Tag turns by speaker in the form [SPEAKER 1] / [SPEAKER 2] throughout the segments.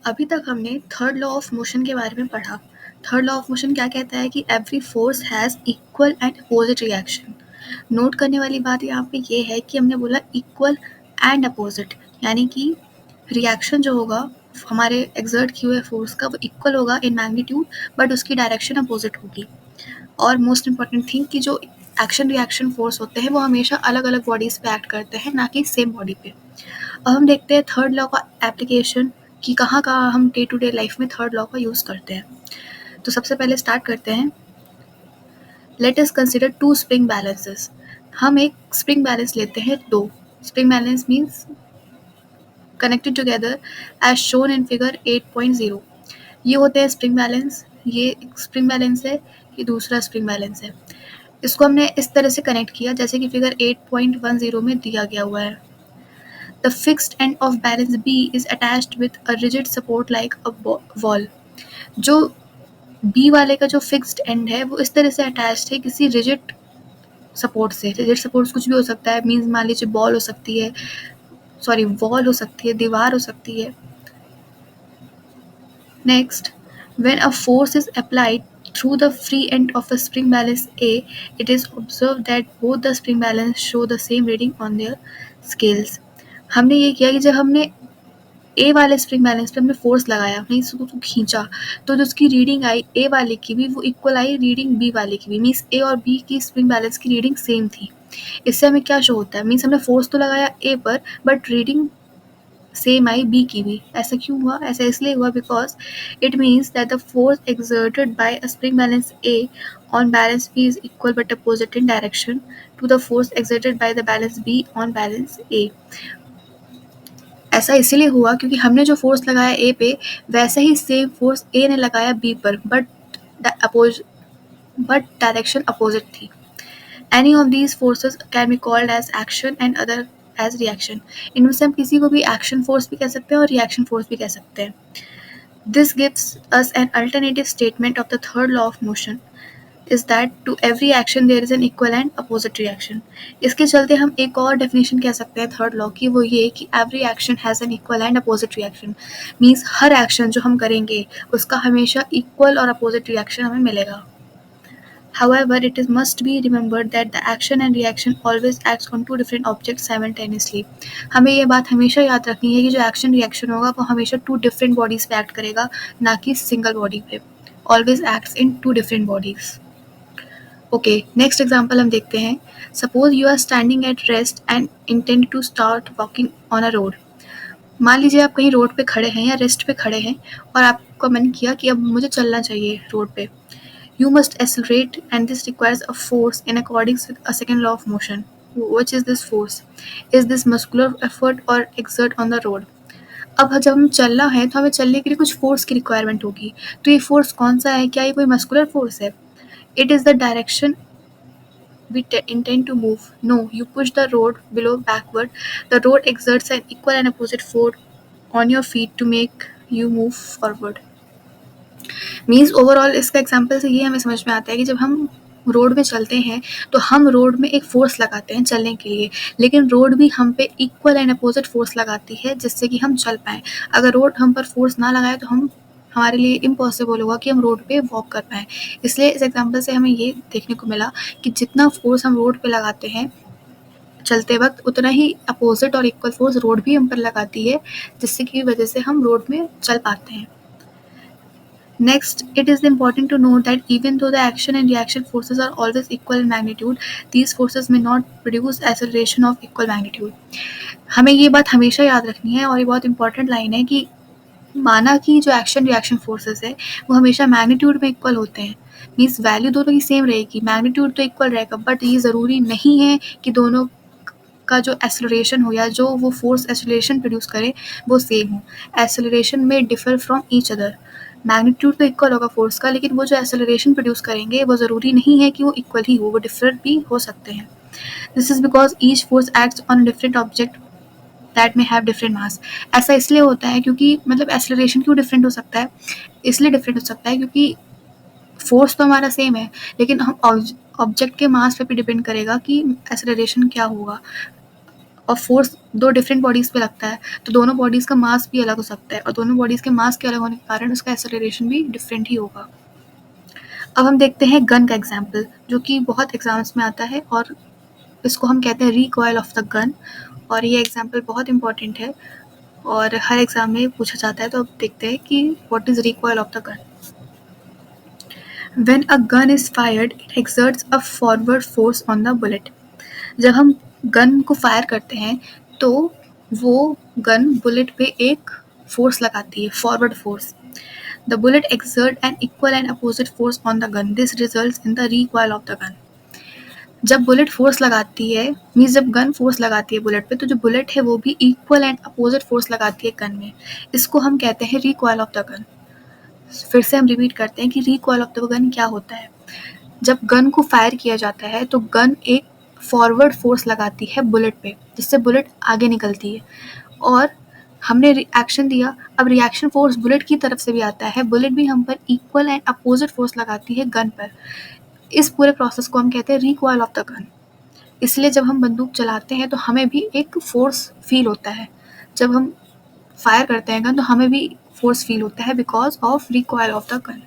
[SPEAKER 1] अभी तक हमने थर्ड लॉ ऑफ मोशन के बारे में पढ़ा। थर्ड लॉ ऑफ मोशन क्या कहता है कि every force has equal and opposite reaction. Note करने वाली बात यहाँ पे ये है कि हमने बोला इक्वल एंड अपोजिट, यानी कि रिएक्शन जो होगा हमारे एक्सर्ट किए हुए फोर्स का वो इक्वल होगा इन मैग्नीट्यूड, बट उसकी डायरेक्शन अपोजिट होगी। और मोस्ट इम्पॉर्टेंट थिंग कि जो एक्शन रिएक्शन फोर्स होते हैं वो हमेशा अलग अलग बॉडीज पे एक्ट करते हैं, ना कि सेम बॉडी पे। अब हम देखते हैं थर्ड लॉ का एप्लीकेशन कि कहाँ कहाँ हम डे टू डे लाइफ में थर्ड लॉ का यूज़ करते हैं। तो सबसे पहले स्टार्ट करते हैं। Let us consider two spring balances. हम एक स्प्रिंग बैलेंस लेते हैं, दो spring balance means connected together as shown in figure 8.0। ये होते हैं स्प्रिंग बैलेंस। ये एक स्प्रिंग बैलेंस है, ये दूसरा स्प्रिंग बैलेंस है। इसको हमने इस तरह से कनेक्ट किया जैसे कि फिगर 8.10 में दिया गया हुआ है। The fixed end of balance B is attached with a rigid support like a wall। जो B वाले का जो फिक्स्ड एंड है वो इस तरह से अटैच्ड है किसी रिजिड सपोर्ट से। रिजिड सपोर्ट कुछ भी हो सकता है, मीन्स मान लीजिए बॉल हो सकती है, सॉरी वॉल हो सकती है, दीवार हो सकती है। Next, when a force is applied through the free end of a spring balance A, it is observed that both the spring balance show the same reading on their scales। हमने ये किया कि जब हमने ए वाले स्प्रिंग बैलेंस पे हमने force लगाया, हमने इसको तो खींचा, तो जो उसकी रीडिंग आई ए वाले की भी वो इक्वल आई रीडिंग बी वाले की भी, मीन्स ए और बी की स्प्रिंग बैलेंस की रीडिंग सेम थी। इससे हमें क्या शो होता है, मीन्स हमने फोर्स तो लगाया ए पर बट रीडिंग सेम आई बी की भी। ऐसा क्यों हुआ? ऐसा इसलिए हुआ because it means that the force exerted by a spring balance A on balance B is equal but opposite in direction to the force exerted by the balance B on balance A। ऐसा इसीलिए हुआ क्योंकि हमने जो force लगाया ए पे वैसा ही same force ए ने लगाया बी पर, बट डायरेक्शन अपोजिट थी। Any of these forces can be called as action and other as reaction. इनमें से हम किसी को भी एक्शन फोर्स भी कह सकते हैं और रिएक्शन फोर्स भी कह सकते हैं। This gives us an alternative statement of the third law of motion is that to every action there is an equal and opposite reaction। इसके चलते हम एक और डेफिनेशन कह सकते हैं थर्ड लॉ की, वो ये कि every action has an equal and opposite reaction। Means her action जो हम करेंगे उसका हमेशा इक्वल और अपोजिट रिएक्शन हमें मिलेगा। However, it is must be remembered that the action and reaction always acts on two different objects simultaneously। हमें ये बात हमेशा याद रखनी है कि जो एक्शन रिएक्शन होगा वो हमेशा टू डिफरेंट बॉडीज पे एक्ट करेगा, ना कि सिंगल बॉडी पे। Always acts in two different bodies। Okay, next example हम देखते हैं। Suppose you are standing at rest and intend to start walking on a road. मान लीजिए आप कहीं रोड पे खड़े हैं या रेस्ट पे खड़े हैं और आपका मन किया कि अब मुझे चलना चाहिए रोड पे। You must accelerate and this requires a force in according with a second law of motion. Which is this force? Is this muscular effort और एक्सर्ट ऑन द रोड? अब जब हम चलना है तो हमें चलने के लिए कुछ फोर्स की रिक्वायरमेंट होगी। तो ये फोर्स कौन सा है? क्या ये कोई मस्कुलर फोर्स है? It is the direction we intend to move. No, you push the road below backward. The road exerts an equal and opposite force on your feet to make you move forward। Means overall इसका example से ये हमें समझ में आता है कि जब हम रोड में चलते हैं तो हम रोड में एक फोर्स लगाते हैं चलने के लिए, लेकिन रोड भी हम पे इक्वल एंड अपोजिट फोर्स लगाती है जिससे कि हम चल पाएँ। अगर रोड हम पर फोर्स ना लगाए तो हमारे लिए इम्पॉसिबल होगा कि हम रोड पे वॉक कर पाएँ। इसलिए इस एग्जाम्पल से हमें ये देखने को मिला कि जितना फोर्स हम रोड पे लगाते हैं चलते वक्त, उतना ही अपोजिट और इक्वल फोर्स रोड भी हम पर लगाती है, जिससे की वजह से हम रोड में चल पाते हैं। Next, it is important to note that even though the action and reaction forces are always equal in magnitude, these forces may not produce acceleration of equal magnitude। हमें ये बात हमेशा याद रखनी है और ये बहुत इंपॉर्टेंट लाइन है कि माना कि जो एक्शन रिएक्शन फोर्सेस है वो हमेशा मैग्नीट्यूड में इक्वल होते हैं, मीन्स वैल्यू दोनों की सेम रहेगी, मैग्नीट्यूड तो इक्वल रहेगा, बट ये ज़रूरी नहीं है कि दोनों का जो एक्सेलरेशन हो या जो वो फोर्स एक्सेलरेशन प्रोड्यूस करे वो सेम हो। एक्सेलरेशन में differ from each other. Magnitude तो इक्वल होगा फोर्स का, लेकिन वो जो एक्सेलरेशन प्रोड्यूस करेंगे वो ज़रूरी नहीं है कि वो इक्वल ही हो, वो डिफरेंट भी हो सकते हैं। This is because each force acts on different object that में हैव डिफरेंट मास। ऐसा इसलिए होता है क्योंकि मतलब एक्सेलरेशन क्यों डिफरेंट हो सकता है? इसलिए डिफरेंट हो सकता है क्योंकि फोर्स तो हमारा सेम है, लेकिन हम ऑब्जेक्ट के मास पे भी डिपेंड करेगा कि एक्सेलरेशन क्या होगा। और फोर्स दो डिफरेंट बॉडीज़ पे लगता है, तो दोनों बॉडीज़ का मास भी अलग हो सकता है, और दोनों बॉडीज़ के मास के अलग होने के कारण उसका एक्सेलरेशन भी डिफरेंट ही होगा। अब हम देखते हैं गन का एग्जाम्पल, जो कि बहुत एग्जाम्स में आता है, और इसको हम कहते हैं रिकॉयल ऑफ द गन, और ये एग्जाम्पल बहुत इंपॉर्टेंट है और हर एग्जाम में पूछा जाता है। तो अब देखते हैं कि what is recoil of the gun. When a gun is fired it exerts a forward force on the bullet. जब हम गन को फायर करते हैं तो वो गन बुलेट पे एक फोर्स लगाती है, forward force. The bullet exert an equal and opposite force on the gun, this results in the recoil of the gun. जब बुलेट फोर्स लगाती है, मीन्स जब गन फोर्स लगाती है बुलेट पे, तो जो बुलेट है वो भी इक्वल एंड अपोजिट फोर्स लगाती है गन में। इसको हम कहते हैं रिकॉयल ऑफ द गन। फिर से हम रिपीट करते हैं कि रिकॉयल ऑफ द गन क्या होता है। जब गन को फायर किया जाता है तो गन एक फॉरवर्ड फोर्स लगाती है बुलेट पे, जिससे बुलेट आगे निकलती है, और हमने रिएक्शन दिया। अब रिएक्शन फोर्स बुलेट की तरफ से भी आता है, बुलेट भी हम पर इक्वल एंड अपोजिट फोर्स लगाती है गन पर। इस पूरे प्रोसेस को हम कहते हैं रिकॉयल ऑफ द गन। इसलिए जब हम बंदूक चलाते हैं तो हमें भी एक फोर्स फील होता है। जब हम फायर करते हैं गन तो हमें भी फोर्स फील होता है because of recoil of the gun.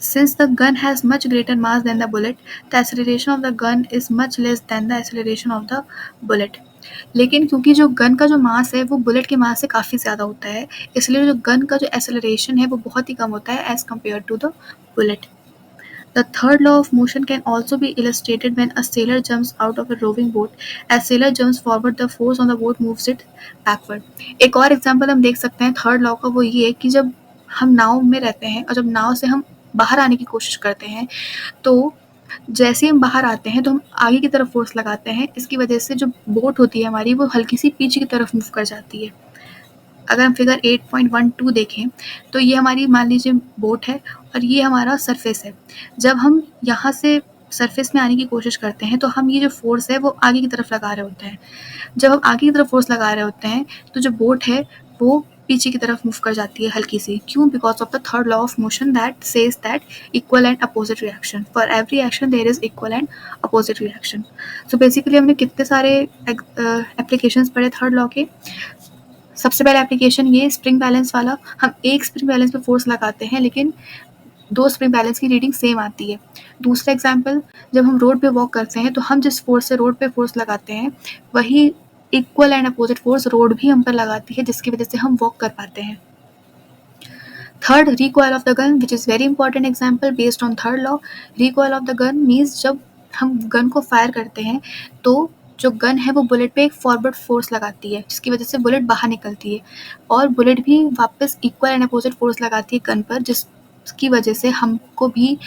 [SPEAKER 1] Since the gun has much greater mass than the bullet, the acceleration of the gun is much less than the acceleration of the bullet. लेकिन क्योंकि जो gun का जो मास है वो bullet के मास से काफ़ी ज़्यादा होता है, इसलिए जो गन का जो एक्सेलरेशन है वो बहुत ही कम होता है as compare to the bullet. The third law of motion can also be illustrated when a sailor jumps out of a rowing boat. As sailor jumps forward, the force on the boat moves it backward. एक और example हम देख सकते हैं third law का, वो ये है कि जब हम नाव में रहते हैं और जब नाव से हम बाहर आने की कोशिश करते हैं, तो जैसे ही हम बाहर आते हैं तो हम आगे की तरफ फोर्स लगाते हैं। इसकी वजह से जो बोट होती है हमारी वो हल्की सी पीछे की तरफ मूव कर जाती है। अगर हम फिगर 8.12 देखें तो ये हमारी मान लीजिए बोट है और ये हमारा सरफेस है। जब हम यहाँ से सरफेस में आने की कोशिश करते हैं तो हम ये जो फोर्स है वो आगे की तरफ लगा रहे होते हैं। जब हम आगे की तरफ फोर्स लगा रहे होते हैं तो जो बोट है वो पीछे की तरफ मूव कर जाती है हल्की सी। क्यों? Because of the third law of motion that says that equal and opposite reaction, for every action there is equal and opposite reaction. So basically हमने कितने सारे एप्लीकेशंस पढ़े थर्ड लॉ के। सबसे पहला एप्लीकेशन ये स्प्रिंग बैलेंस वाला, हम एक स्प्रिंग बैलेंस पे फोर्स लगाते हैं लेकिन दो स्प्रिंग बैलेंस की रीडिंग सेम आती है। दूसरा एग्जाम्पल, जब हम रोड पे वॉक करते हैं तो हम जिस फोर्स से रोड पे फोर्स लगाते हैं वही equal and opposite force road भी हम पर लगाती है, जिसकी वजह से हम वॉक कर पाते हैं। Third, recoil of the gun, which is very important example based on third law. Recoil of the gun means जब हम गन को फायर करते हैं तो जो गन है वो बुलेट पे एक फॉरवर्ड फोर्स लगाती है, जिसकी वजह से बुलेट बाहर निकलती है, और बुलेट भी वापस इक्वल एंड अपोजिट फोर्स लगाती है गन पर, जिसकी वजह से हमको भी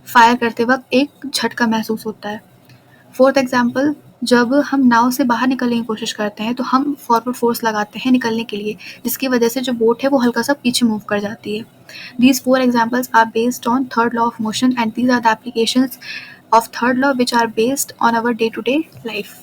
[SPEAKER 1] फायर करते वक्त एक झटका महसूस होता है। फोर्थ एग्जाम्पल, जब हम नाव से बाहर निकलने की कोशिश करते हैं तो हम फॉरवर्ड फोर्स लगाते हैं निकलने के लिए, जिसकी वजह से जो बोट है वो हल्का सा पीछे मूव कर जाती है। These four examples are based on third law of motion, and these are the applications of third law which are based on our day-to-day life.